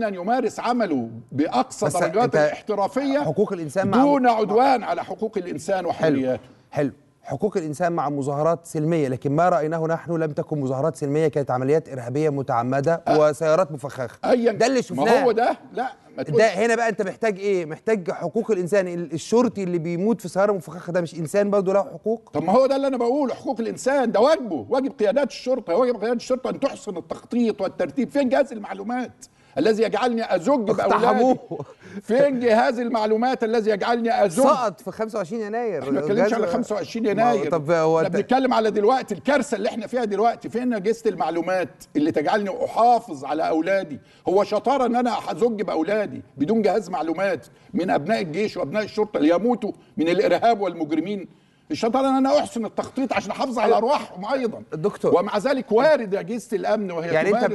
احيانا يمارس عمله باقصى بس درجات الاحترافيه حقوق الانسان دون عدوان على حقوق الانسان وحرياته. حلو. حقوق الانسان مع مظاهرات سلميه، لكن ما رايناه نحن لم تكن مظاهرات سلميه، كانت عمليات ارهابيه متعمده وسيارات مفخخه. ده اللي شفناه. ما هو ده. لا ده هنا بقى انت محتاج ايه؟ محتاج حقوق الانسان. الشرطي اللي بيموت في سياره مفخخه ده مش انسان برضه له حقوق؟ طب ما هو ده اللي انا بقوله، حقوق الانسان ده واجبه، واجب قيادات الشرطه، واجب قيادات الشرطه ان تحسن التخطيط والترتيب. فين جهاز المعلومات الذي يجعلني ازج باولادي؟ فين جهاز المعلومات الذي يجعلني ازج؟ سقط في 25 يناير. احنا ما بنتكلمش على 25 يناير، طب احنا بنتكلم على دلوقتي الكارثه اللي احنا فيها دلوقتي. فين اجهزه المعلومات اللي تجعلني احافظ على اولادي؟ هو شطاره ان انا ازج باولادي بدون جهاز معلومات من ابناء الجيش وابناء الشرطه ليموتوا من الارهاب والمجرمين؟ الشطاره ان انا احسن التخطيط عشان احافظ على ارواحهم ايضا. دكتور، ومع ذلك وارد اجهزه الامن وهي يعني تمارس